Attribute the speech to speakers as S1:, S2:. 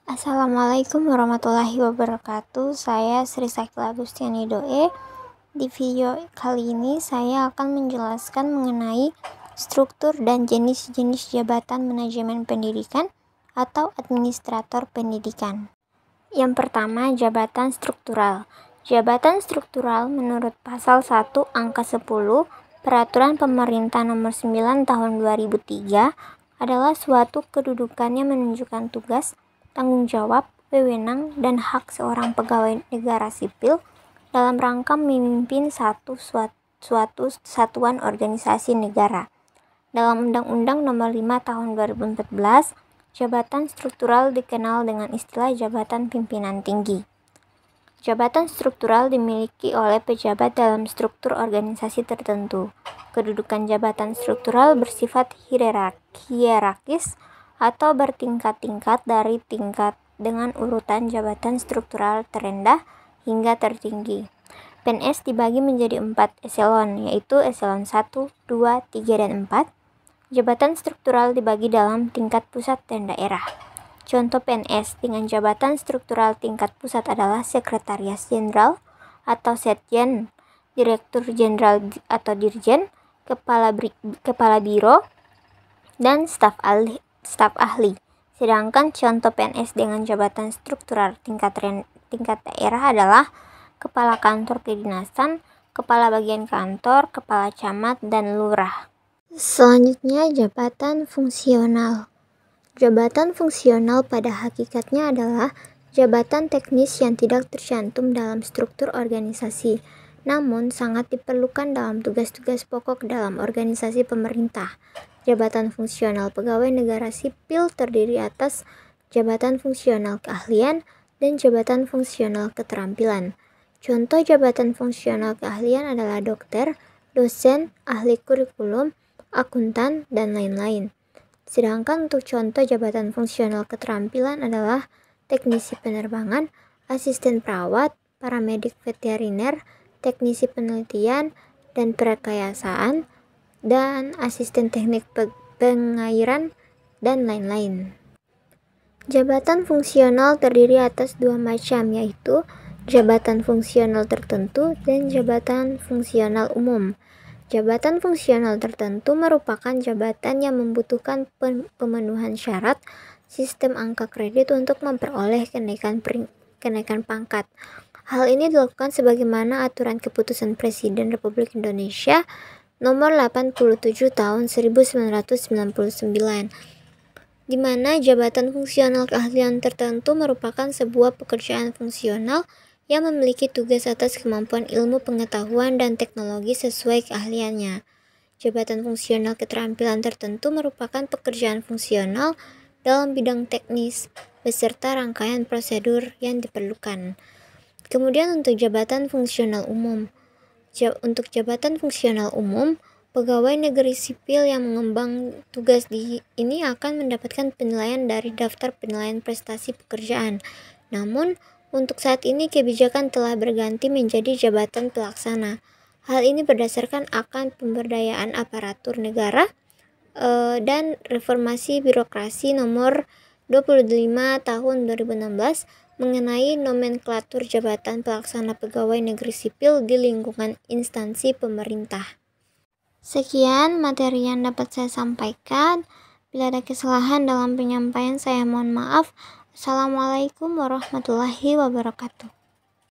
S1: Assalamualaikum warahmatullahi wabarakatuh. Saya Sri Sakila Agustiani Doe. Di video kali ini saya akan menjelaskan mengenai struktur dan jenis-jenis jabatan manajemen pendidikan atau administrator pendidikan. Yang pertama, jabatan struktural. Jabatan struktural menurut pasal 1 angka 10 Peraturan Pemerintah Nomor 9 Tahun 2003 adalah suatu kedudukan yang menunjukkan tugas, tanggung jawab, wewenang, dan hak seorang pegawai negara sipil dalam rangka memimpin suatu satuan organisasi negara. Dalam Undang-Undang Nomor 5 Tahun 2014, jabatan struktural dikenal dengan istilah jabatan pimpinan tinggi. Jabatan struktural dimiliki oleh pejabat dalam struktur organisasi tertentu. Kedudukan jabatan struktural bersifat hierarkis atau bertingkat-tingkat dari tingkat dengan urutan jabatan struktural terendah hingga tertinggi. PNS dibagi menjadi 4 eselon, yaitu eselon 1, 2, 3, dan 4. Jabatan struktural dibagi dalam tingkat pusat dan daerah. Contoh PNS dengan jabatan struktural tingkat pusat adalah Sekretaris Jenderal atau Setjen, Direktur Jenderal atau Dirjen, Kepala Biro, dan staf ahli. Sedangkan contoh PNS dengan jabatan struktural tingkat daerah adalah Kepala Kantor Kedinasan, Kepala Bagian Kantor, Kepala Camat, dan Lurah. Selanjutnya, jabatan fungsional. Jabatan fungsional pada hakikatnya adalah jabatan teknis yang tidak tercantum dalam struktur organisasi, namun sangat diperlukan dalam tugas-tugas pokok dalam organisasi pemerintah. Jabatan fungsional pegawai negara sipil terdiri atas jabatan fungsional keahlian dan jabatan fungsional keterampilan. Contoh jabatan fungsional keahlian adalah dokter, dosen, ahli kurikulum, akuntan, dan lain-lain. Sedangkan untuk contoh jabatan fungsional keterampilan adalah teknisi penerbangan, asisten perawat, paramedik veteriner, teknisi penelitian dan perekayasaan, dan asisten teknik pengairan, dan lain-lain. Jabatan fungsional terdiri atas 2 macam, yaitu jabatan fungsional tertentu dan jabatan fungsional umum. Jabatan fungsional tertentu merupakan jabatan yang membutuhkan pemenuhan syarat sistem angka kredit untuk memperoleh kenaikan pangkat. Hal ini dilakukan sebagaimana aturan keputusan Presiden Republik Indonesia Nomor 87 Tahun 1999, di mana jabatan fungsional keahlian tertentu merupakan sebuah pekerjaan fungsional yang memiliki tugas atas kemampuan ilmu pengetahuan dan teknologi sesuai keahliannya. Jabatan fungsional keterampilan tertentu merupakan pekerjaan fungsional dalam bidang teknis beserta rangkaian prosedur yang diperlukan. Kemudian untuk jabatan fungsional umum. Untuk jabatan fungsional umum, pegawai negeri sipil yang mengemban tugas ini akan mendapatkan penilaian dari daftar penilaian prestasi pekerjaan. Namun, untuk saat ini kebijakan telah berganti menjadi jabatan pelaksana. Hal ini berdasarkan akan pemberdayaan aparatur negara dan reformasi birokrasi nomor 25 tahun 2016 mengenai nomenklatur jabatan pelaksana pegawai negeri sipil di lingkungan instansi pemerintah. Sekian materi yang dapat saya sampaikan. Bila ada kesalahan dalam penyampaian, saya mohon maaf. Assalamualaikum warahmatullahi wabarakatuh.